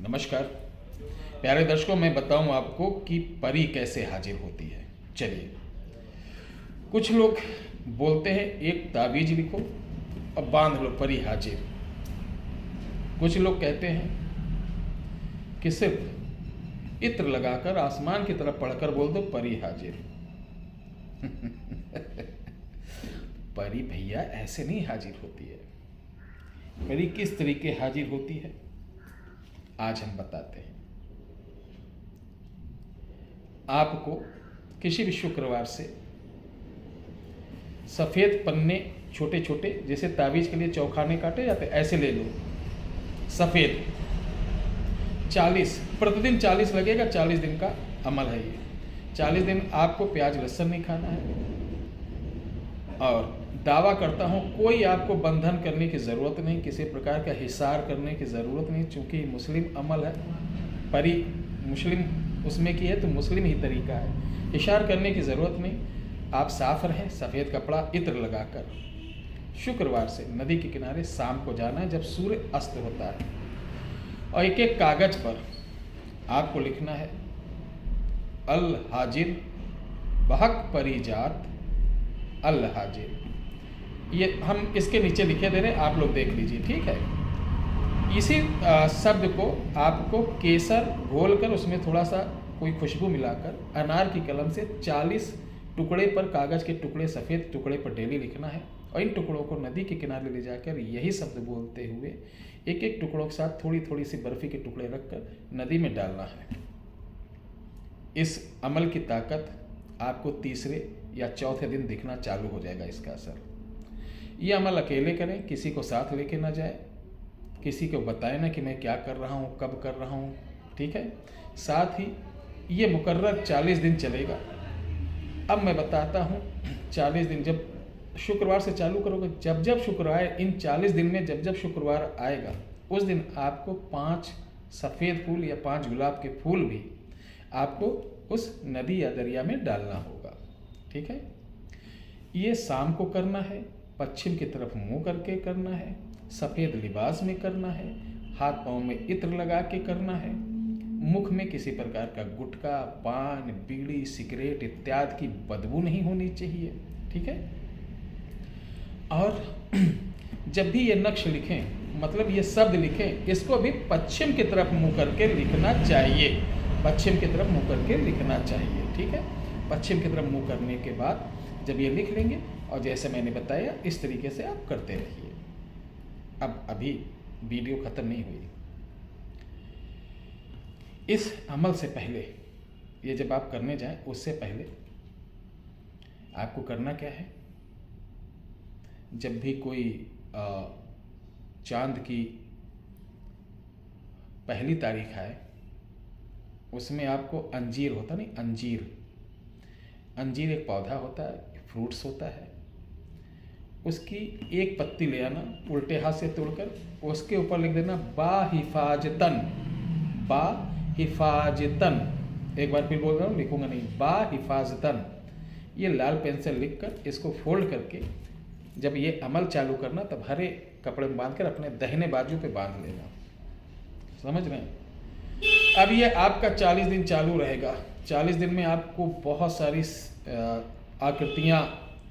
नमस्कार प्यारे दर्शकों, मैं बताऊं आपको कि परी कैसे हाजिर होती है। चलिए, कुछ लोग बोलते हैं एक ताबीज लिखो और बांध लो परी हाजिर। कुछ लोग कहते हैं कि सिर्फ इत्र लगाकर आसमान की तरफ पढ़कर बोल दो परी हाजिर। परी भैया ऐसे नहीं हाजिर होती है। परी किस तरीके हाजिर होती है आज हम बताते हैं। आपको किसी भी शुक्रवार से सफ़ेद पन्ने छोटे छोटे, जैसे ताबीज के लिए चौखाने काटे जाते, ऐसे ले लो सफ़ेद। 40 प्रतिदिन 40 लगेगा। 40 दिन का अमल है ये। 40 दिन आपको प्याज लहसुन नहीं खाना है। और दावा करता हूँ कोई आपको बंधन करने की ज़रूरत नहीं, किसी प्रकार का हिसार करने की ज़रूरत नहीं, चूँकि मुस्लिम अमल है। परी मुस्लिम उसमें की है तो मुस्लिम ही तरीका है। इशार करने की ज़रूरत नहीं। आप साफ रहें, सफ़ेद कपड़ा इत्र लगाकर शुक्रवार से नदी के किनारे शाम को जाना है जब सूर्य अस्त होता है। और एक एक कागज़ पर आपको लिखना है अल हाजिर बहक परिजात अल हाजिर। ये हम इसके नीचे लिखे दे रहे हैं, आप लोग देख लीजिए, ठीक है। इसी शब्द को आपको केसर घोलकर उसमें थोड़ा सा कोई खुशबू मिलाकर अनार की कलम से 40 टुकड़े पर, कागज़ के टुकड़े, सफ़ेद टुकड़े पर डेली लिखना है। और इन टुकड़ों को नदी के किनारे ले जाकर यही शब्द बोलते हुए एक एक टुकड़ों के साथ थोड़ी थोड़ी सी बर्फ़ी के टुकड़े रखकर नदी में डालना है। इस अमल की ताकत आपको तीसरे या चौथे दिन दिखना चालू हो जाएगा इसका असर। ये अमल अकेले करें, किसी को साथ लेके ना जाए, किसी को बताए ना कि मैं क्या कर रहा हूँ, कब कर रहा हूँ, ठीक है। साथ ही ये मुकर्रर 40 दिन चलेगा। अब मैं बताता हूँ 40 दिन जब शुक्रवार से चालू करोगे, जब जब शुक्रवार, इन 40 दिन में जब जब शुक्रवार आएगा उस दिन आपको 5 सफ़ेद फूल या 5 गुलाब के फूल भी आपको उस नदी या दरिया में डालना होगा, ठीक है। ये शाम को करना है, पश्चिम की तरफ मुंह करके करना है, सफ़ेद लिबास में करना है, हाथ पाँव में इत्र लगा के करना है, मुख में किसी प्रकार का गुटखा, पान, बीड़ी, सिगरेट इत्यादि की बदबू नहीं होनी चाहिए, ठीक है। और जब भी ये नक्श लिखें, मतलब ये शब्द लिखें, इसको भी पश्चिम की तरफ मुंह करके लिखना चाहिए। पश्चिम की तरफ मुंह करके लिखना चाहिए, ठीक है। पश्चिम की तरफ मुंह करने के बाद जब ये लिख लेंगे और जैसे मैंने बताया इस तरीके से आप करते रहिए। अब अभी वीडियो ख़त्म नहीं हुई। इस अमल से पहले, ये जब आप करने जाएं उससे पहले आपको करना क्या है, जब भी कोई चांद की पहली तारीख आए उसमें आपको अंजीर होता नहीं, अंजीर एक पौधा होता है, फ्रूट्स होता है, उसकी एक पत्ती ले आना उल्टे हाथ से तोड़कर, उसके ऊपर लिख देना बा हिफाजतन। बा हिफाजतन, एक बार फिर बोल रहा हूँ, लिखूंगा नहीं, बा हिफाजतन। ये लाल पेन से लिख कर इसको फोल्ड करके जब ये अमल चालू करना तब हरे कपड़े में बांध कर अपने दाहिने बाजू पे बांध लेना। समझ रहे हैं। अब ये आपका 40 दिन चालू रहेगा। 40 दिन में आपको बहुत सारी आकृतियाँ,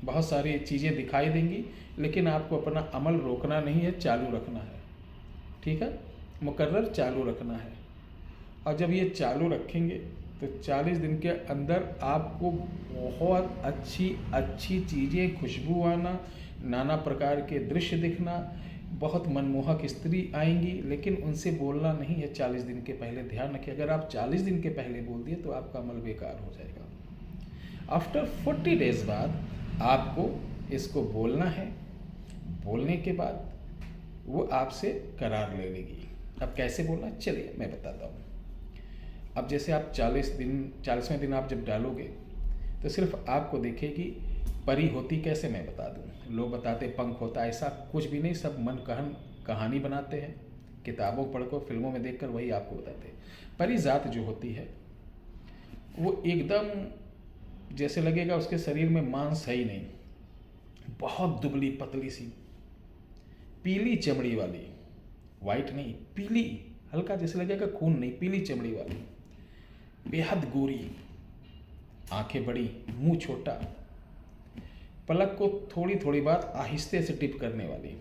बहुत सारी चीज़ें दिखाई देंगी, लेकिन आपको अपना अमल रोकना नहीं है, चालू रखना है, ठीक है। मुकर्रर चालू रखना है। और जब ये चालू रखेंगे तो 40 दिन के अंदर आपको बहुत अच्छी अच्छी चीज़ें, खुशबू आना, नाना प्रकार के दृश्य दिखना, बहुत मनमोहक स्त्री आएंगी, लेकिन उनसे बोलना नहीं है 40 दिन के पहले। ध्यान रखिए, अगर आप 40 दिन के पहले बोल दिए तो आपका अमल बेकार हो जाएगा। आफ्टर 40 डेज बाद आपको इसको बोलना है। बोलने के बाद वो आपसे करार ले लेगी। अब कैसे बोलना, चलिए मैं बताता हूँ। अब जैसे आप 40वें दिन आप जब डालोगे तो सिर्फ आपको देखेगी। परी होती कैसे मैं बता दूँ। लोग बताते पंख होता, ऐसा कुछ भी नहीं, सब मन कहन कहानी बनाते हैं, किताबों पढ़कर, फिल्मों में देखकर वही आपको बताते हैं। परी जात जो होती है वो एकदम जैसे लगेगा उसके शरीर में मांस है ही नहीं, बहुत दुबली पतली सी, पीली चमड़ी वाली, वाइट नहीं, पीली हल्का जैसे लगेगा खून नहीं, पीली चमड़ी वाली, बेहद गोरी, आंखें बड़ी, मुंह छोटा, पलक को थोड़ी थोड़ी बात आहिस्ते से टिप करने वाली,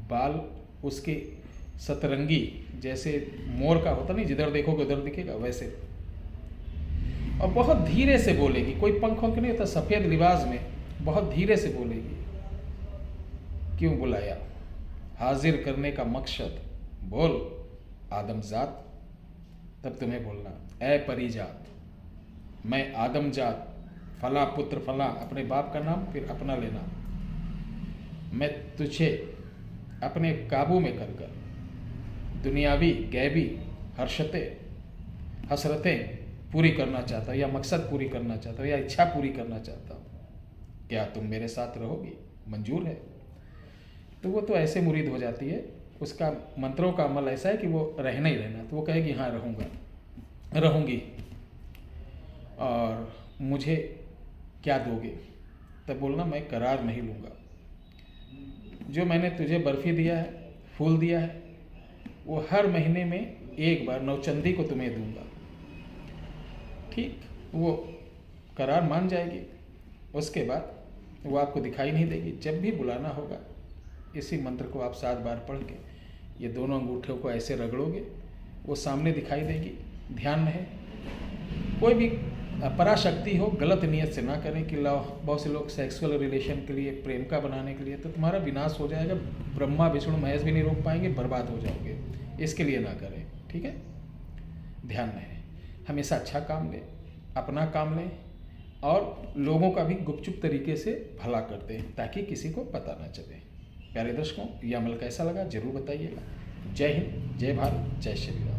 बाल उसके सतरंगी जैसे मोर का होता नहीं, जिधर देखोगे उधर दिखेगा वैसे, और बहुत धीरे से बोलेगी, कोई पंख वंख नहीं होता, सफेद लिबास में बहुत धीरे से बोलेगी। क्यों बुलाया? हाजिर करने का मकसद, बोल आदमजात। तब तुम्हें बोलना, ए परिजात, मैं आदमजात, फला पुत्र फला, अपने बाप का नाम फिर अपना लेना, मैं तुझे अपने काबू में कर कर दुनियावी गैबी हसरतें पूरी करना चाहता हूँ, या मकसद पूरी करना चाहता हूँ, या इच्छा पूरी करना चाहता हूँ। क्या तुम मेरे साथ रहोगी? मंजूर है? तो वो तो ऐसे मुरीद हो जाती है, उसका मंत्रों का अमल ऐसा है कि वो रहना ही रहना। तो वो कहेगी हाँ रहूँगा, रहूँगी, और मुझे क्या दोगे? तब बोलना, मैं करार नहीं लूँगा, जो मैंने तुझे बर्फ़ी दिया है, फूल दिया है, वो हर महीने में एक बार नौचंदी को तुम्हें दूंगा। ठीक, वो करार मान जाएगी। उसके बाद वो आपको दिखाई नहीं देगी। जब भी बुलाना होगा, इसी मंत्र को आप 7 बार पढ़ के ये दोनों अंगूठों को ऐसे रगड़ोगे, वो सामने दिखाई देगी। ध्यान रहे, कोई भी पराशक्ति हो, गलत नियत से ना करें कि लाओ, बहुत से लोग सेक्सुअल रिलेशन के लिए, प्रेम का बनाने के लिए, तो तुम्हारा विनाश हो जाएगा, ब्रह्मा विष्णु महेश भी नहीं रोक पाएंगे, बर्बाद हो जाओगे। इसके लिए ना करें, ठीक है? ध्यान रहे, हमेशा अच्छा काम लें, अपना काम लें, और लोगों का भी गुपचुप तरीके से भला करते हैं, ताकि किसी को पता ना चले। प्यारे दर्शकों, यह अमल कैसा लगा जरूर बताइएगा। जय हिंद, जय भारत, जय श्री राम।